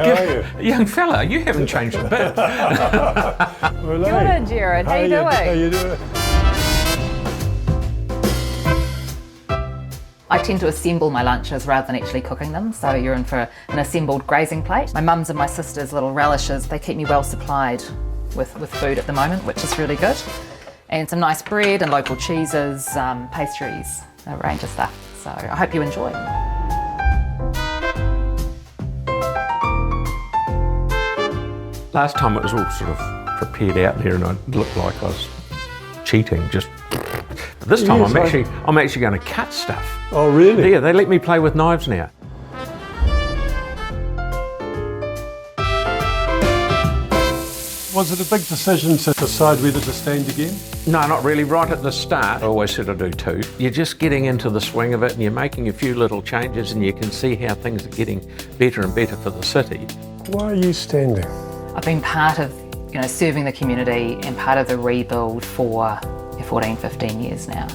How are you? Young fella, you haven't changed a bit. Well, Good, Jared. How you doing? How you doing? I tend to assemble my lunches rather than actually cooking them, so you're in for an assembled grazing plate. My mum's and my sister's little relishes, they keep me well supplied with food at the moment, which is really good. And some nice bread and local cheeses, pastries, a range of stuff. So I hope you enjoy. Last time it was all sort of prepared out there and I looked like I was cheating. But this time I'm actually going to cut stuff. Oh, really? Yeah, they let me play with knives now. Was it a big decision to decide whether to stand again? No, not really. Right at the start, I always said I'd do 2. You're just getting into the swing of it and you're making a few little changes and you can see how things are getting better and better for the city. Why are you standing? I've been part of, serving the community and part of the rebuild for 14, 15 years now.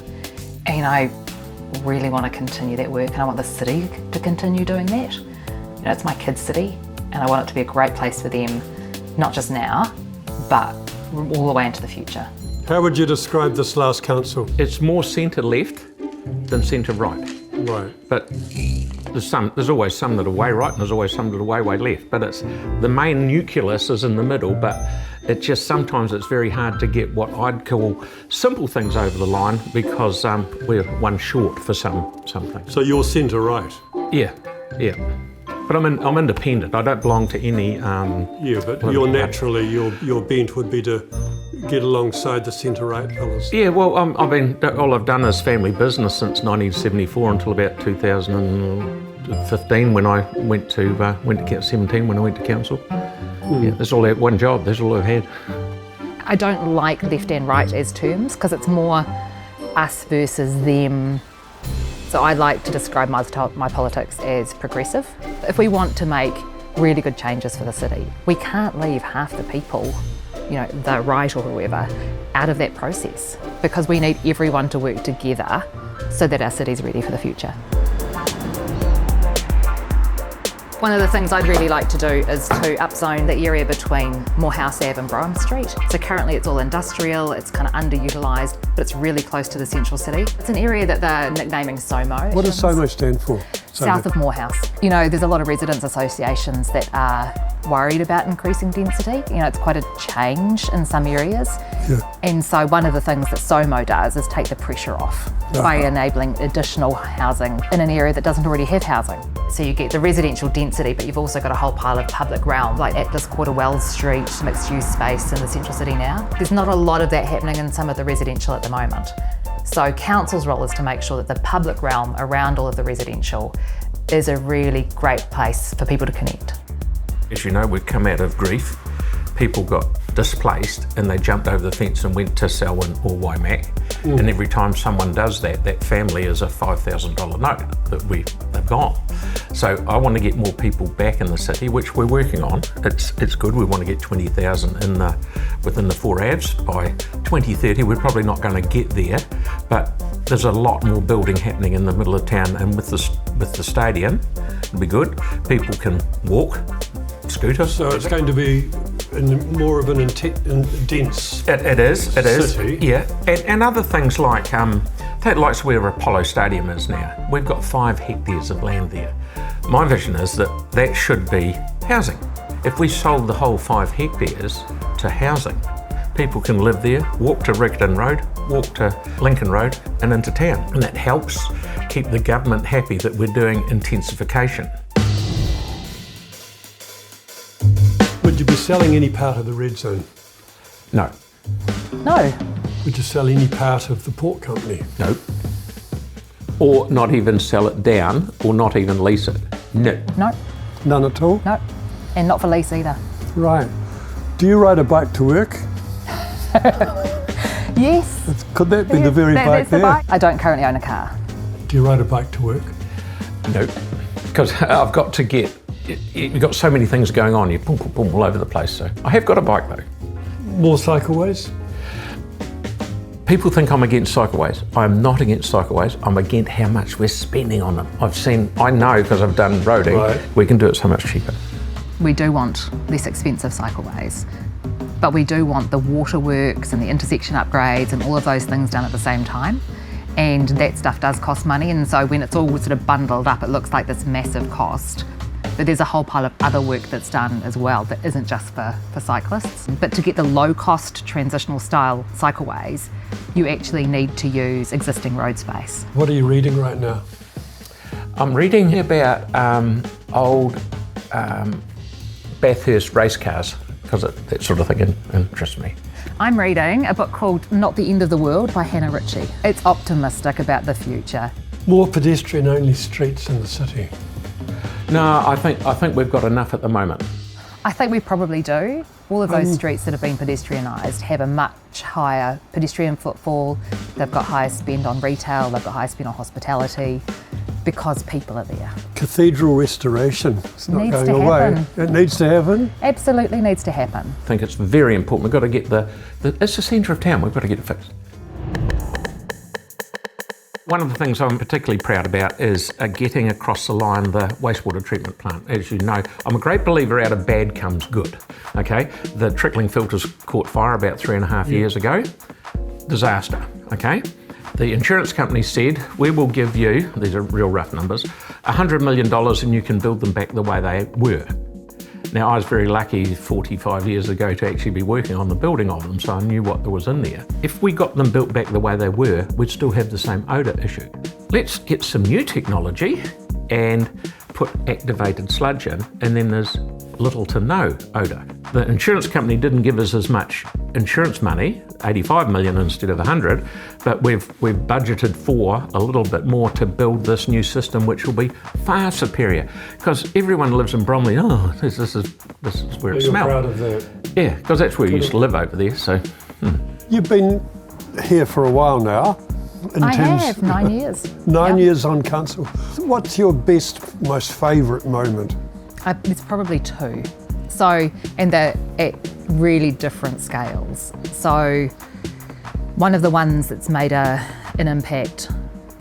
And I really want to continue that work and I want the city to continue doing that. It's my kids' city and I want it to be a great place for them, not just now, but all the way into the future. How would you describe this last council? It's more centre left than centre right. Right. But there's always some that are way right and there's always some that are way left. But it's the main nucleus is in the middle, but it just sometimes it's very hard to get what I'd call simple things over the line because we're one short for some things. So you're centre right? Yeah. But I'm independent. I don't belong to any. Yeah, but you're naturally your bent would be to get alongside the centre right fellas. Yeah, well, all I've done is family business since 1974 until about 2015 when I went to 17 when I went to council. Yeah, that's all I had, one job. That's all I've had. I don't like left and right as terms because it's more us versus them. So I like to describe my politics as progressive. If we want to make really good changes for the city, we can't leave half the people, the right or whoever, out of that process because we need everyone to work together so that our city's ready for the future. One of the things I'd really like to do is to upzone the area between Morehouse Ave and Brougham Street. So currently it's all industrial, it's kind of underutilised, but it's really close to the central city. It's an area that they're nicknaming SOMO. What does SOMO stand for? South of Morehouse. There's a lot of residents associations that are worried about increasing density. It's quite a change in some areas. Yeah. And so one of the things that SOMO does is take the pressure off by enabling additional housing in an area that doesn't already have housing. So you get the residential density, but you've also got a whole pile of public realm, like Atlas Quarter Wells Street, mixed use space in the central city now. There's not a lot of that happening in some of the residential at the moment. So council's role is to make sure that the public realm around all of the residential is a really great place for people to connect. As you know, we've come out of grief. People got displaced and they jumped over the fence and went to Selwyn or Waimak. And every time someone does that, that family is a $5,000 note that they've gone. So I want to get more people back in the city, which we're working on. It's good. We want to get 20,000 within the 4 Avs by 2030. We're probably not going to get there, but there's a lot more building happening in the middle of town, and with the stadium, it'll be good. People can walk, scooter. So it's going to be more of an dense It is. city. Yeah, and other things like like where Apollo Stadium is now. We've got 5 hectares of land there. My vision is that should be housing. If we sold the whole 5 hectares to housing, people can live there, walk to Rigdon Road, walk to Lincoln Road and into town. And that helps keep the government happy that we're doing intensification. Would you be selling any part of the red zone? No. No. Would you sell any part of the port company? No. Or not even sell it down, or not even lease it. No. No. None at all? No. And not for lease either. Right. Do you ride a bike to work? Yes. Could that be the very bike there? I don't currently own a car. Do you ride a bike to work? No. Because I've got to you've got so many things going on, you boom, boom, boom all over the place. So I have got a bike though. More cycleways? People think I'm against cycleways. I'm not against cycleways. I'm against how much we're spending on them. I know because I've done roading, we can do it so much cheaper. We do want less expensive cycleways, but we do want the waterworks and the intersection upgrades and all of those things done at the same time. And that stuff does cost money, and so when it's all sort of bundled up, it looks like this massive cost. But there's a whole pile of other work that's done as well that isn't just for cyclists. But to get the low-cost transitional style cycleways, you actually need to use existing road space. What are you reading right now? I'm reading about old Bathurst race cars, because that sort of thing interests me. I'm reading a book called Not the End of the World by Hannah Ritchie. It's optimistic about the future. More pedestrian-only streets in the city. No, I think we've got enough at the moment. I think we probably do. All of those streets that have been pedestrianised have a much higher pedestrian footfall. They've got higher spend on retail, they've got higher spend on hospitality, because people are there. Cathedral restoration. It's not Needs going to away. happen. It needs to happen. Absolutely needs to happen. I think it's very important. We've got to get it's the centre of town, we've got to get it fixed. One of the things I'm particularly proud about is getting across the line the wastewater treatment plant. As you know, I'm a great believer out of bad comes good, okay? The trickling filters caught fire about 3.5 years ago. Disaster, okay? The insurance company said, we will give you, these are real rough numbers, $100 million and you can build them back the way they were. Now, I was very lucky 45 years ago to actually be working on the building of them, so I knew what there was in there. If we got them built back the way they were, we'd still have the same odour issue. Let's get some new technology and put activated sludge in, and then there's little to no odour. The insurance company didn't give us as much insurance money, 85 million instead of 100, but we've budgeted for a little bit more to build this new system, which will be far superior. Because everyone lives in Bromley, this is where it You're smells. proud of that. Yeah, because that's where we used to live over there, so. You've been here for a while now. I have, 9 years. 9 Yep. years on council. What's your best, most favourite moment? It's probably two. So, and they're at really different scales. So, one of the ones that's made an impact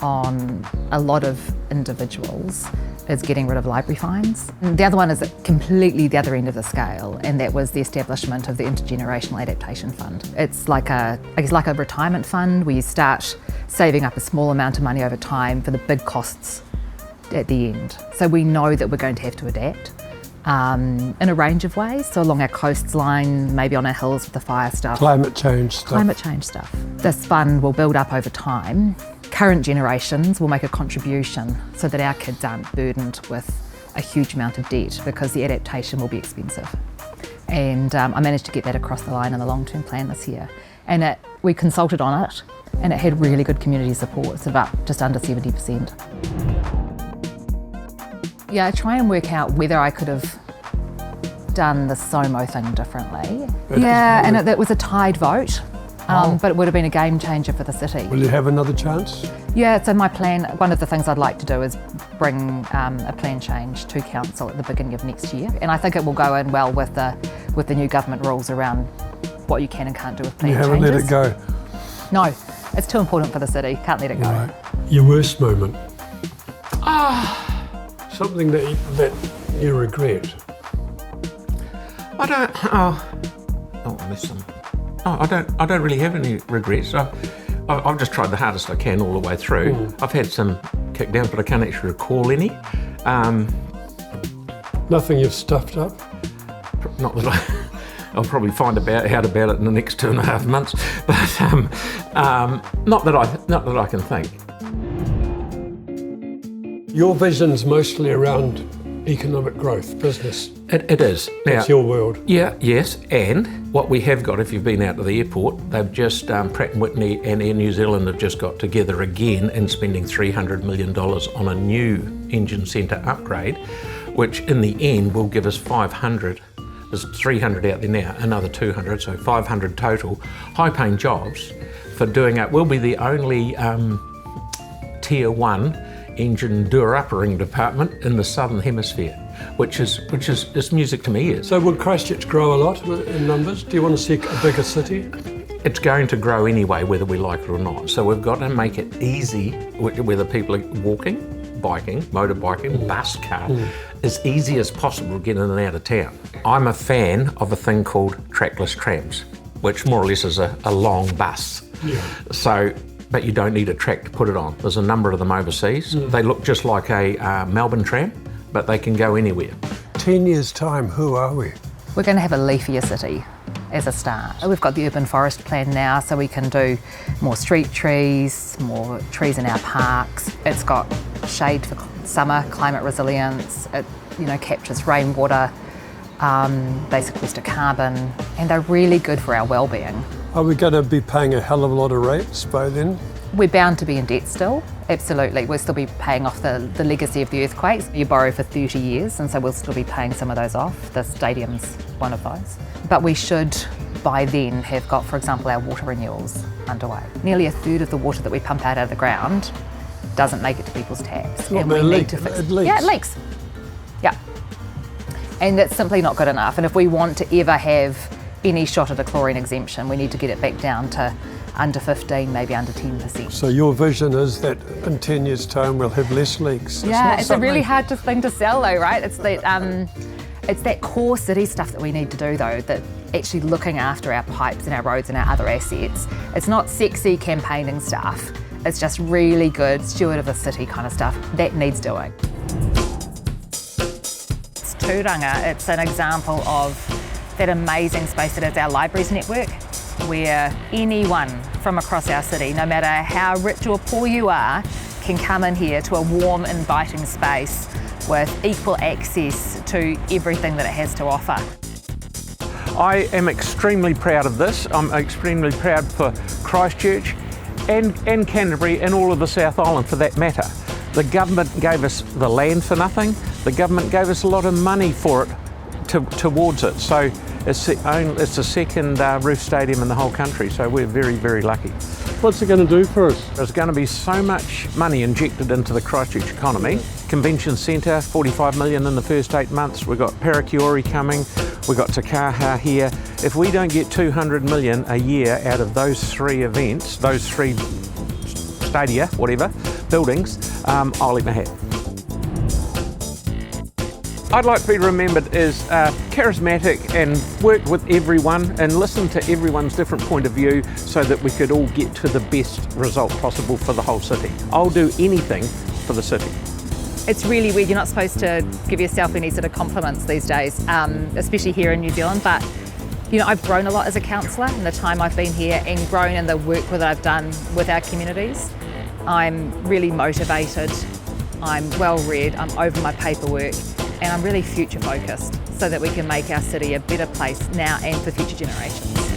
on a lot of individuals is getting rid of library fines. And the other one is at completely the other end of the scale, and that was the establishment of the Intergenerational Adaptation Fund. It's like a retirement fund where you start saving up a small amount of money over time for the big costs at the end. So we know that we're going to have to adapt in a range of ways. So along our coastline, maybe on our hills with the fire stuff. Climate change stuff. Climate change stuff. This fund will build up over time. Current generations will make a contribution so that our kids aren't burdened with a huge amount of debt, because the adaptation will be expensive. And I managed to get that across the line in the long-term plan this year. And we consulted on it, and it had really good community support. It's about just under 70%. Yeah, I try and work out whether I could have done the SOMO thing differently. Yeah, and it was a tied vote, but it would have been a game changer for the city. Will you have another chance? Yeah, so my plan, one of the things I'd like to do is bring a plan change to council at the beginning of next year. And I think it will go in well with the new government rules around what you can and can't do with plan changes. You haven't let it go? No, it's too important for the city, can't let it go. Right. Your worst moment? Something that you regret? I don't really have any regrets. I've just tried the hardest I can all the way through. I've had some kick down, but I can't actually recall any. Nothing you've stuffed up? Not that I'll probably find out about it in the next 2.5 months, but not that I can think. Your vision's mostly around economic growth, business. It is. That's your world. Yeah, yes, and what we have got, if you've been out to the airport, they've just, Pratt & Whitney and Air New Zealand have just got together again and spending $300 million on a new engine centre upgrade, which in the end will give us 500. There's 300 out there now, another 200, so 500 total high-paying jobs for doing it. We'll be the only Tier 1 engine doer-uppering department in the Southern Hemisphere, which is music to me ears. So will Christchurch grow a lot in numbers? Do you want to see a bigger city? It's going to grow anyway, whether we like it or not. So we've got to make it easy, whether people are walking, motorbiking, bus, car, as easy as possible to get in and out of town. I'm a fan of a thing called trackless trams, which more or less is a long bus. Yeah. So, but you don't need a track to put it on. There's a number of them overseas. They look just like a Melbourne tram, but they can go anywhere. 10 years' time, who are we? We're going to have a leafier city as a start. We've got the urban forest plan now, so we can do more street trees, more trees in our parks. It's got shade for summer, climate resilience. It, captures rainwater. They sequester carbon, and they're really good for our well-being. Are we going to be paying a hell of a lot of rates by then? We're bound to be in debt still, absolutely. We'll still be paying off the legacy of the earthquakes. You borrow for 30 years, and so we'll still be paying some of those off. The stadium's one of those. But we should, by then, have got, for example, our water renewals underway. Nearly a third of the water that we pump out of the ground doesn't make it to people's taps. Well, and we need to fix it leaks. Yeah, it leaks. Yeah. And that's simply not good enough. And if we want to ever have any shot at a chlorine exemption, we need to get it back down to under 15, maybe under 10%. So your vision is that in 10 years' time we'll have less leaks? Yeah, it's a really hard thing to sell though, right? It's that core city stuff that we need to do though, that actually looking after our pipes and our roads and our other assets. It's not sexy campaigning stuff, it's just really good steward of the city kind of stuff that needs doing. It's Tūranga, it's an example of that amazing space that is our libraries network, where anyone from across our city, no matter how rich or poor you are, can come in here to a warm, inviting space with equal access to everything that it has to offer. I am extremely proud of this. I'm extremely proud for Christchurch and Canterbury and all of the South Island for that matter. The government gave us the land for nothing. The government gave us a lot of money for it, towards it. So it's the second roof stadium in the whole country, so we're very, very lucky. What's it going to do for us? There's going to be so much money injected into the Christchurch economy. Convention Centre, 45 million in the first 8 months. We've got Parakiori coming, we've got Te Kaha here. If we don't get 200 million a year out of those three events, those three stadia, whatever, buildings, I'll eat my hat. I'd like to be remembered as charismatic and work with everyone and listen to everyone's different point of view so that we could all get to the best result possible for the whole city. I'll do anything for the city. It's really weird, you're not supposed to give yourself any sort of compliments these days, especially here in New Zealand, but I've grown a lot as a councillor in the time I've been here and grown in the work that I've done with our communities. I'm really motivated, I'm well read, I'm over my paperwork, and I'm really future focused so that we can make our city a better place now and for future generations.